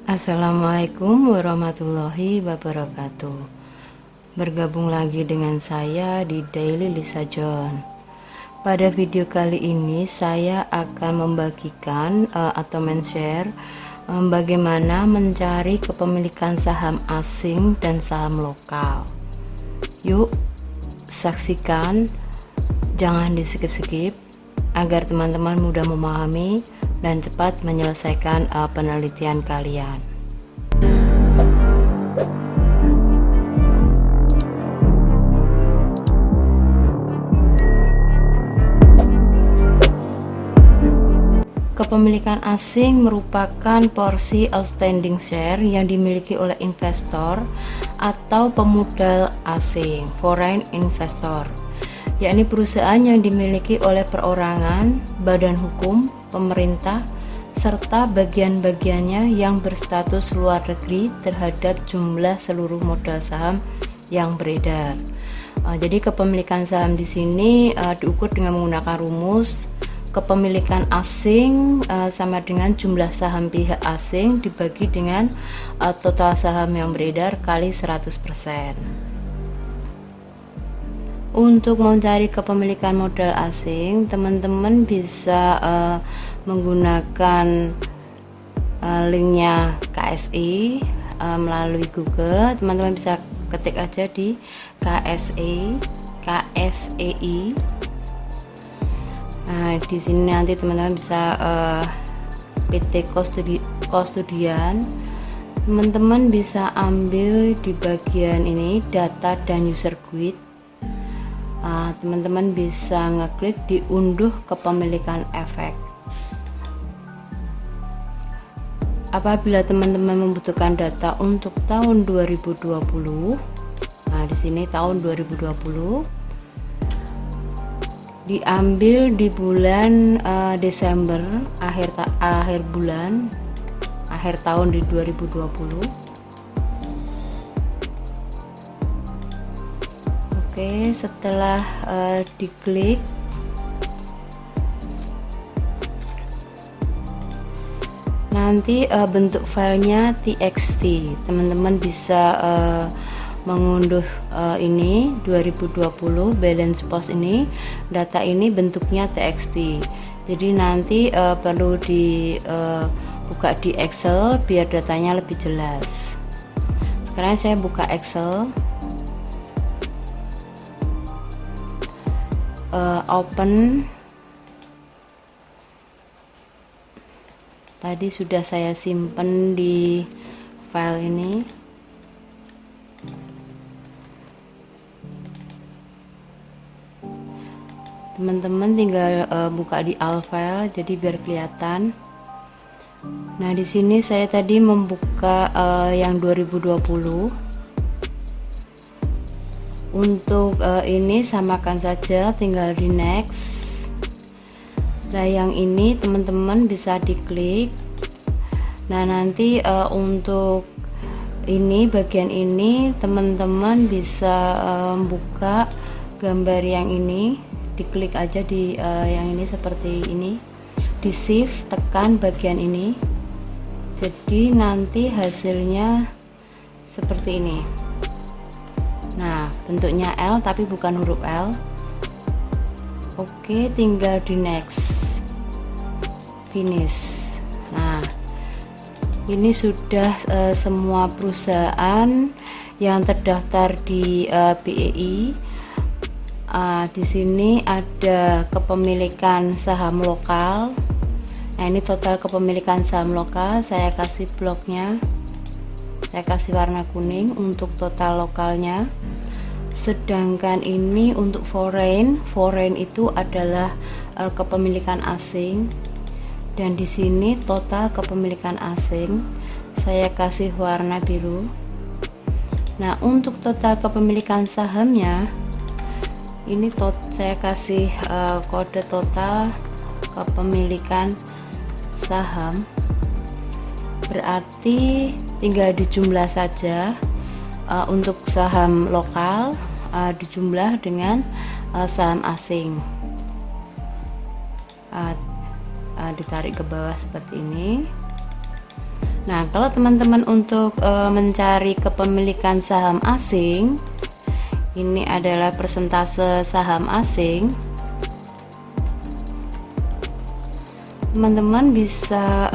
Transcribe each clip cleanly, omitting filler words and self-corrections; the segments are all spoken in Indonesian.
Assalamualaikum warahmatullahi wabarakatuh. Bergabung lagi dengan saya di Daily Lisa John. Pada video kali ini saya akan membagikan atau men-share bagaimana mencari kepemilikan saham asing dan saham lokal. Yuk saksikan, jangan di skip-skip agar teman-teman mudah memahami dan cepat menyelesaikan penelitian kalian. Kepemilikan asing merupakan porsi outstanding share yang dimiliki oleh investor atau pemodal asing, foreign investor, yakni perusahaan yang dimiliki oleh perorangan, badan hukum, pemerintah, serta bagian-bagiannya yang berstatus luar negeri terhadap jumlah seluruh modal saham yang beredar. Jadi kepemilikan saham di sini diukur dengan menggunakan rumus kepemilikan asing sama dengan jumlah saham pihak asing dibagi dengan total saham yang beredar kali 100%. Untuk mencari kepemilikan modal asing, teman-teman bisa menggunakan linknya KSI melalui Google. Teman-teman bisa ketik aja di KSEI. Nah, di sini nanti teman-teman bisa PT Kostudian. Teman-teman bisa ambil di bagian ini data dan user guide. Teman-teman bisa ngeklik di unduh kepemilikan efek. Apabila teman-teman membutuhkan data untuk tahun 2020, nah di sini tahun 2020 diambil di bulan Desember, akhir tahun di 2020. Oke, setelah diklik, nanti bentuk filenya txt. Teman-teman bisa mengunduh ini 2020 balance post ini, data ini bentuknya txt. Jadi nanti perlu dibuka di Excel biar datanya lebih jelas. Sekarang saya buka Excel. Open. Tadi sudah saya simpan di file ini. Teman-teman tinggal buka di all file jadi biar kelihatan. Nah, di sini saya tadi membuka yang 2020. Untuk ini samakan saja, tinggal di next. Nah, yang ini teman-teman bisa diklik. Nah, nanti untuk ini bagian ini teman-teman bisa buka gambar yang ini, diklik aja di yang ini seperti ini, di shift tekan bagian ini, jadi nanti hasilnya seperti ini. Nah, bentuknya L tapi bukan huruf L. Oke, tinggal di next, finish. Nah, ini sudah semua perusahaan yang terdaftar di BEI. Di sini ada kepemilikan saham lokal. Nah, ini total kepemilikan saham lokal. Saya kasih bloknya, saya kasih warna kuning untuk total lokalnya. Sedangkan ini untuk foreign itu adalah kepemilikan asing. Dan di sini total kepemilikan asing, saya kasih warna biru. Nah, untuk total kepemilikan sahamnya, ini saya kasih kode total kepemilikan saham. Berarti tinggal dijumlah saja. Untuk saham lokal dijumlah dengan saham asing. ditarik ke bawah seperti ini. Nah, kalau teman-teman untuk mencari kepemilikan saham asing, ini adalah persentase saham asing. Teman-teman bisa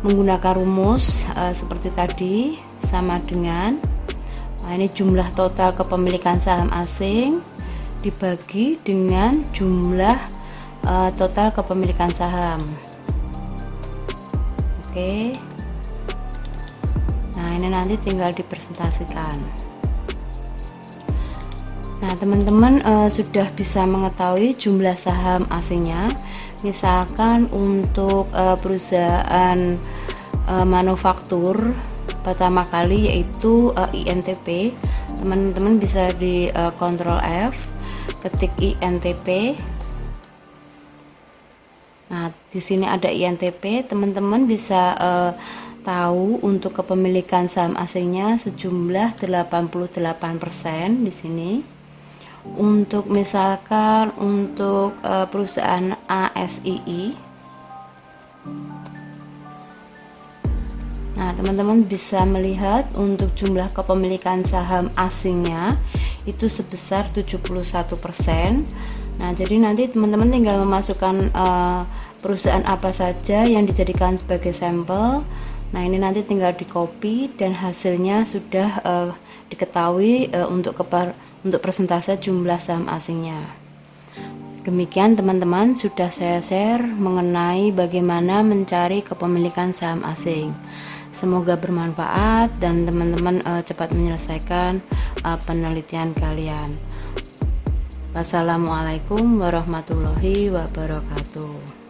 menggunakan rumus seperti tadi, sama dengan ini jumlah total kepemilikan saham asing dibagi dengan jumlah total kepemilikan saham. Oke. Nah, ini nanti tinggal dipresentasikan. Nah, teman-teman sudah bisa mengetahui jumlah saham asingnya. Misalkan untuk perusahaan manufaktur pertama kali yaitu INTP, teman-teman bisa di Ctrl F, ketik INTP. Nah, di sini ada INTP, teman-teman bisa tahu untuk kepemilikan saham asingnya sejumlah 88% di sini. Untuk misalkan untuk perusahaan ASII, nah teman-teman bisa melihat untuk jumlah kepemilikan saham asingnya itu sebesar 71%. Nah, jadi nanti teman-teman tinggal memasukkan perusahaan apa saja yang dijadikan sebagai sampel. Nah, ini nanti tinggal di copy dan hasilnya sudah diketahui untuk persentase jumlah saham asingnya. Demikian teman-teman, sudah saya share mengenai bagaimana mencari kepemilikan saham asing. Semoga bermanfaat dan teman-teman cepat menyelesaikan penelitian kalian. Wassalamualaikum warahmatullahi wabarakatuh.